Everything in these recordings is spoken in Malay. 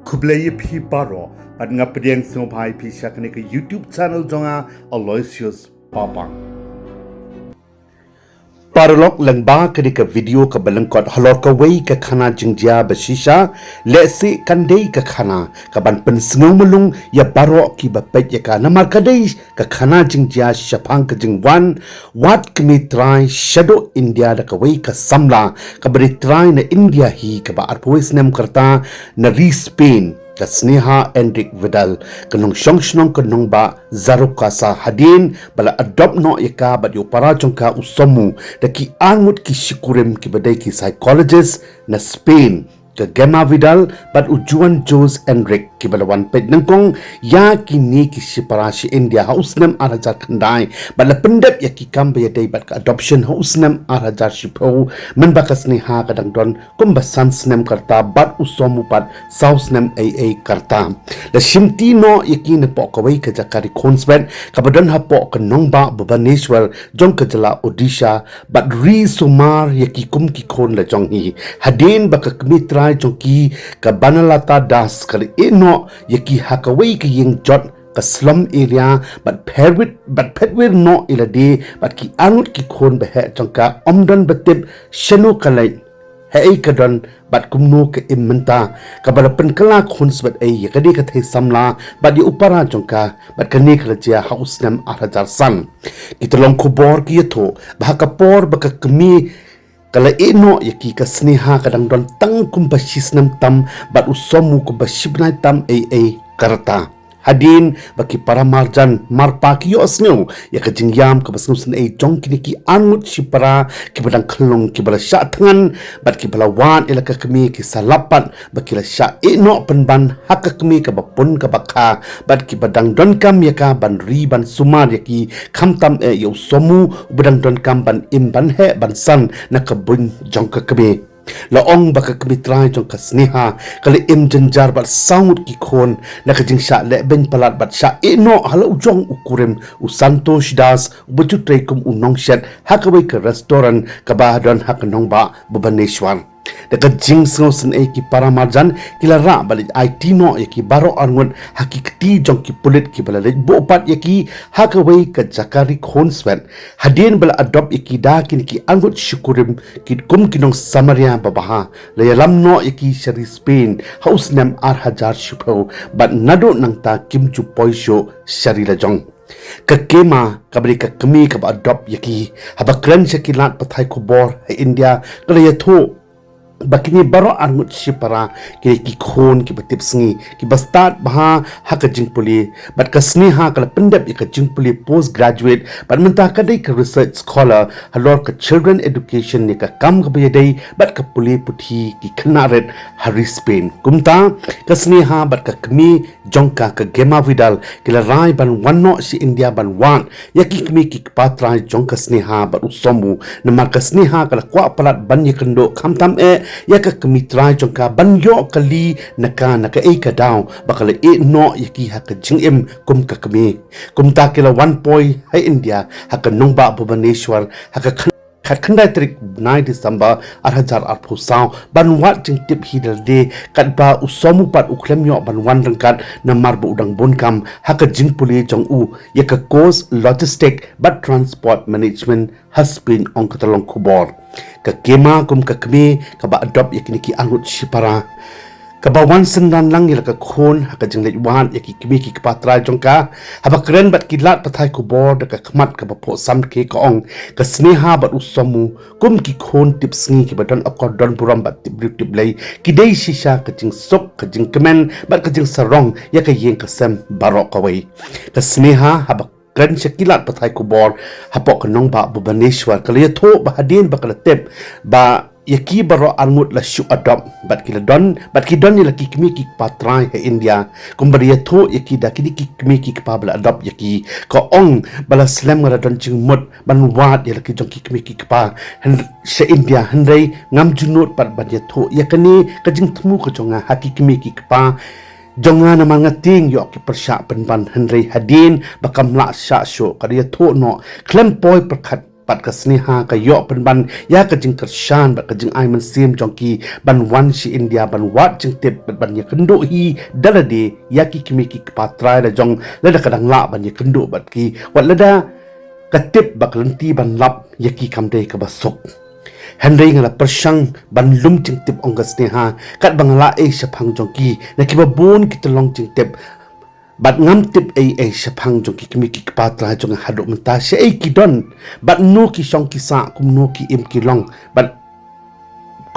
Kublaya pi paro at ngapediang snobhai pi syakani ke YouTube channel jonga Aloysius Papang. Paralog lang ba kani ka video ka balangkot halor ka way ka khana jingjia basisha lesi kandei ka khana ka ban pensngu mulung ya baro ki bapet ya ka namar kadai ka khana jingjia shapang ka jingwan wat Kmie Trai shadow India da ka way ka samla ka bari Trai na India hi ka ba arpois nem karta na ri Spain ka sneha Enric Vidal kanong syongshnong kanong ba zaruka sa hadin bala adopt no yaka bat yo para jongka usomu da ki angut ki shikurim ki badai ki psychologist na Spain ka Gema Vidal bat ujuan Jos Enric ki balawan pet nangkong ya kini ki shipara shi India hausnam arajar kandai bala pendap ya ki kamba ya dai bat ka adoption hausnam arajar shipo men bakas ni ha kadang don kumbasan snem karta bat usomu pat sausnam AA karta la shimti no yaki na po kawai ka jakari khonsbet kabadon ha po ka nongba Bhubaneswar jong ka jala Odisha bat ri sumar yaki kum ki khon la jong hi hadin baka Kmie Trai jongki ka banalata das kali ino yaki hakawai ka yeng jot ka slum area but petwir no ilade but ki angut ki khon behe jongka omdon betib shenu kalai hei kadon bat kumno ka imenta ka balapan kala khons bat ai yakadi ka thai samla bat di upara jongka bat kani khalajia hausnam arajar san kitolong khobor ki tho bahaka por baka Kmie kala ino yaki ka sneha kadang don tang kumbashisnam tam bat usomu kumbashibnai tam AA karata hadin baki para marjan marpaki yo asneu yaka jingyam ka basnusan ai jong kini ki angut shipara ki badang khlong ki bala sha thangan bat ki bala wan ilaka Kmie ki salapat baki la sha ino penban hak Kmie ka bapun ka Baka bat ki badang don kam yaka ban ri ban sumar yaki khamtam e yo somu badang don kam ban im ban he ban san nakabun jong ka Kmie laong baka Kmie Trai jong ka sneha kali im janjar bat saut ki khon na ka jingsha le ben palat bat sha ino halau jong ukurim usantosh das ubutut trai kum unong shet hakawai ka restaurant ka bahadon hakanong ba Bhubaneswar daga jing sen ai ki para marjan kila ra balik IT no yaki baro angun hakikati jong ki pulit ki bala bo pat yaki hakawai ka jakari khonswet hadin bala adopt yaki da kin ki angut syukurim ki kum kinong samaria babaha la yalam no yaki shari Spain hausnam ar hajar shupo but nado nang ta kim chu poisho shari la jong ka kema kabri ka Kmie ka adopt yaki habakran shakilat pathai khobor ha India kala yatho bakini baro angut shipara ki khon ki batip sngi ki bastat baha haka jingpuli bat ka sneha kala pendap ka jingpuli postgraduate bat menta ka dai ka research scholar halor ka children education ni ka kam ka bayadai bat ka puli puthi ki khnaret hari Spain kumta ka sneha bat ka Kmie jongka ka Gema Vidal kila rai ban wanno si India ban wan yaki Kmie ki patrai jongka sneha bat usomu namar ka sneha kala kwa palat ban yakendo khamtam yaka Kmie Trai jongka banyo kali naka ai ka daw bakala no yaki haka jingim kum ka Kmie kumta kila 1 point hai India haka nongba Bhubaneswar haka khandai trik 9 December 2008 ban wat jing tip hidal de kat ba usomu pat uklem yo ban wan rangkat namar bu udang bonkam haka jing puli jong u yaka course logistic but transport management has been on katalong kubor ka kema kum ka Kmie ka ba adopt yakini ki angut shipara ka ba wan sendan lang yaka khon haka jing lek wan yaki Kmie ki patra jongka haba kren bat kilat pathai kubor ka khmat ka ba pho sam ke ka ong ka sneha bat usomu kum ki khon tip sngi ki badon akordon puram bat tip lei ki dei shisha ka jing sok ka jing kemen bat ka jing sarong yaka yeng ka sem barok kawai ka sneha haba kan syakilat pathai kubor hapok kenong ba Bhubaneswar kala tho ba hadin ba kala tep ba yaki baro angut la shu adopt bat ki don ni la ki Kmie ki patrai he India kumbari tho yaki da ki Kmie ki pa bala adopt yaki ko ong bala slam ngara don ching mut ban wat ya ki jong ki Kmie ki pa she India handai ngam junut pat ban tho yakani ka jing thmu ko jonga haki Kmie ki pa jonga na mangating yo ki persya penban henry hadin bakam la sha sho kadiya tho no klem poi perkhat pat ka sneha ka yo pen ban ya ka jing kershan bat ka jing ai man sim jongki ban wan si India ban wat jing tip ban ya kendo hi dalade ya ki Kmie ki patrai la jong la da kadang la ban ya kendo bat ki wat lada katip bak Lynti ban lap ya ki kamde ka basok Henry ngala persang ban lum jing tip onggas neha kat bangla syapang jongki na ki babon ki telong jing tip bat ngam tip syapang jong ki Kmie ki patra jong haduk menta se ki don bat no ki song ki sa kum no ki im ki long bat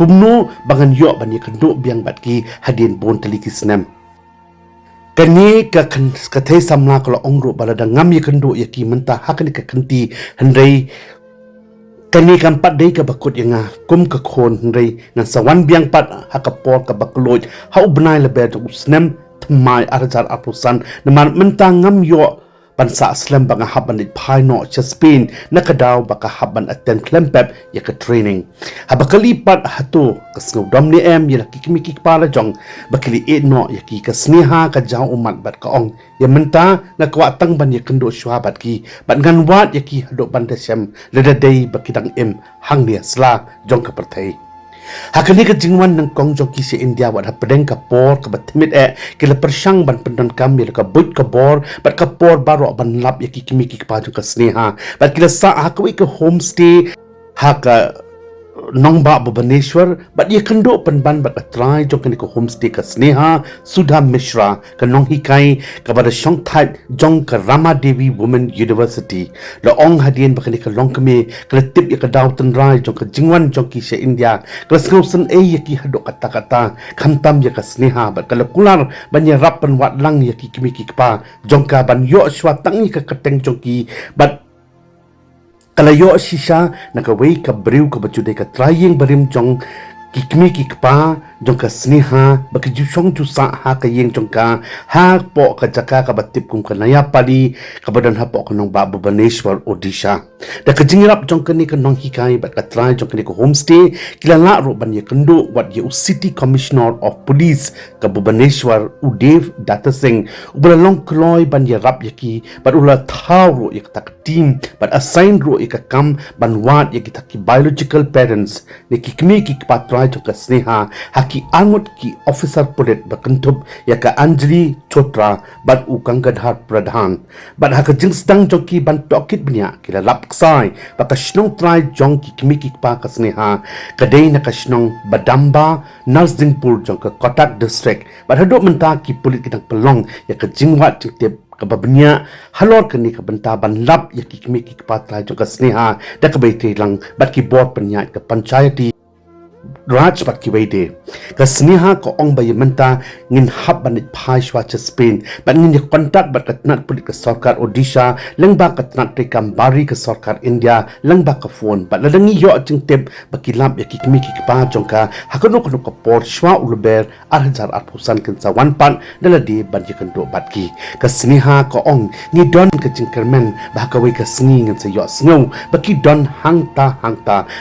kum no bangan yo ban ye kendo biang bat ki hadin bon tali ki Snam kani ka thai samla ko ongro balada ngam ye kendo ye ki menta hakani ka kanti Henry kani kan pat dei ka bakut yanga kum ka khon Henry nan sawan biang pat hakapor ka bakloj hau bnai le ber Snam mai arjar apusan naman mentang ngam yo pansa slam banga haban it pai no cha Spain nakadaw baka haban attend klempep ya ka training habakali pat hatu kasno domni ya ki Kmie ki pala jong bakili no ya ki ka sneha ka jaw umat bat ka ong ya menta na kwatang ban ya kendo shwa bat ki bat Nganwad ya ki hado ban Shem leda dei bakidang Hangi sla jong ka perthai hakani ka jingwan ng kong jong ki si India wat hapedeng ka por ka batimit kila persang ban pendan kami ka but ka bor bat ka por baro ban lap ya ki Kmie ki pa jong ka sneha bat kila sa hakwi ka homestay haka nongba Bhubaneswar bat ye kendo penban bat Trai jong kani ko homestay ka sneha Sudha Mishra ka nong hikai ka bada shong type jong ka Rama Devi Women University la ong hadien bakani ka long Kmie ka tip ya ka daw tan rai jong ka jingwan jong ki se India ka snausan ya ki hado kata kata khamtam ya ka sneha bat ka kular ban ya rap pan wat lang ya ki Kmie ki pa jong ka ban yo shwa tangi ka kateng jong ki bat kalayo sisa nakaway ka briw ka bajuday ka trying barim jong ki Kmie ki pa jong ka sneha baki jusong jusa ha ka yeng jong ka ha po ka jaka ka batip kum ka naya pali ka badan ha po ka nong Bhubaneswar Odisha da ka jingirap jong ka ni ka nong hikai bat ka try jong ka ni ka homestay kilala ro ban ye kendo wat ye City Commissioner of Police ka Bhubaneswar Udev Data Singh ubala long kloy ban ye rap ye ki bat ula thaw ro ye ka team bat assign ro ye ka kam ban wat ye ki biological parents ni ki Kmie ki pa try jong ka sneha haki angot ki officer polit bakantub ya ka Anjali Chotra bat ukang gadhar pradhan bat haka jingstang joki ban tokit bnya kila lapksai baka shnong Trai jong ki Kmie ki pa ka sneha kadai na ka shnong Badamba Narsingpur jong ka Kotak district bat hadok menta ki polit kitang pelong ya ka jingwat tip kababnya halor kani ka benta ban lap ya ki Kmie ki pa Trai jong ka sneha da ka baiti lang bat ki board panya ka panchayati Raj pat ki wede ka sneha ko ong bay menta ngin hab banit phai shwa cha Spain ban ngin kontak bat katnat pulit ka sarkar Odisha lengba katnat te kambari ka sarkar India lengba ka phone bat ladangi yo jing tep bakilap ya ki Kmie ki pa jongka hakono kono ka por shwa ulber arhajar arpusan kin sa wan pan daladi ban jikan do bat ki ka sneha ko ong ni don ka jing kermen ba ka we ka sni ngin sa yo snow baki don hangta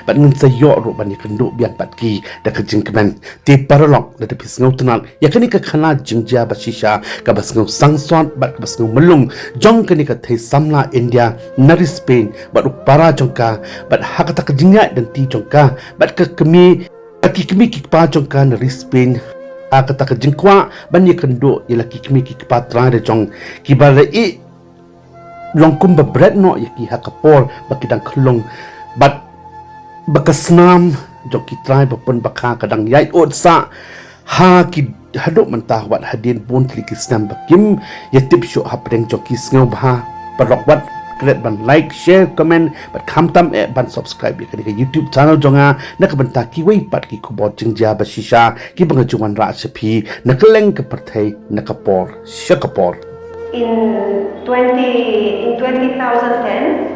bat ngin sa yo ro ban jikan do bian bat ki da ka jingkman ti paralok da pis ngau tunal ya kani ka khana jingja basisha ka bas ngau sangswat bat bas ngau melung jong kani ka thai samla India nari Spain bat upara jongka bat hakata ka jinga dan ti jongka bat ka Kmie ki Kmie ki pa jongka nari Spain hakata ka jingkwa ban ye kendo ya ki Kmie ki pa Trai de jong ki ba le longkum ba bread no ya ki hakapor bakidang khlong bat baka Snam joki Trai bapun Baka kadang yai otsa ha ki hadok mentah wat hadin pun klik Snam bakim ya tip show hapdeng joki ngau bah parok wat kret ban like share comment bat khamtam ban subscribe ya ke YouTube channel jonga nak benta ki wei pat ki khobot jingja basisha ki bangajuan ra sepi nakleng ke partai nakapor shakapor in 2010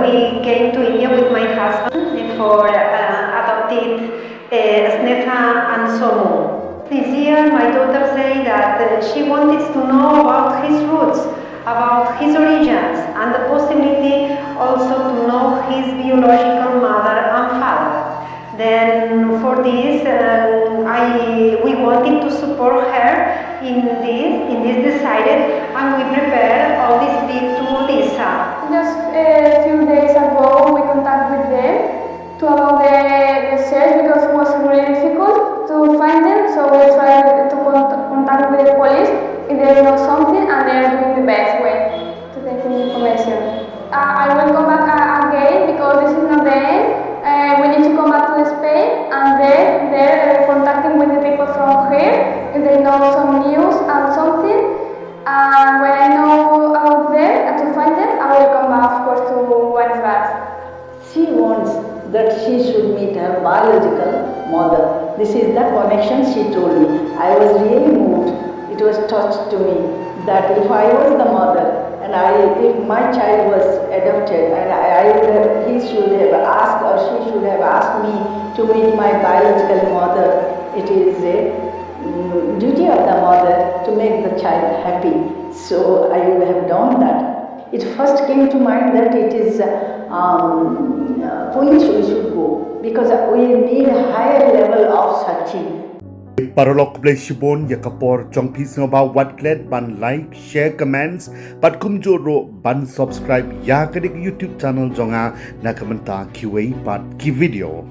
we came to India with my husband for adopted Sneha and Somu. This year my daughter said that she wanted to know about his roots, about his origins, and the possibility also to know his biological mother and father. Then for this we wanted to support her in this decided, and we prepared all this trip to Odisha. Just a few days ago to allow the search because it was really difficult to find them. So we tried to contact with the police if they know something, and they are doing the best way to take information. I will come back again because this is not the end. We need to come back to Spain, and then they're contacting with the people from here if they know some news and something. And when I know about them and to find them, I will come back, of course, to Buenos Aires. She wants that she should meet her biological mother. This is the connection she told me. I was really moved. It was touched to me that if I was the mother and if my child was adopted and he should have asked or she should have asked me to meet my biological mother, it is a duty of the mother to make the child happy. So I would have done that. It first came to mind that it is police we should go because we need a higher level of searching. Paralog play shibon ya kapor chong piece about what glad ban like share comments but kum joro ban subscribe ya kadik YouTube channel jonga na kamenta QA part ki video.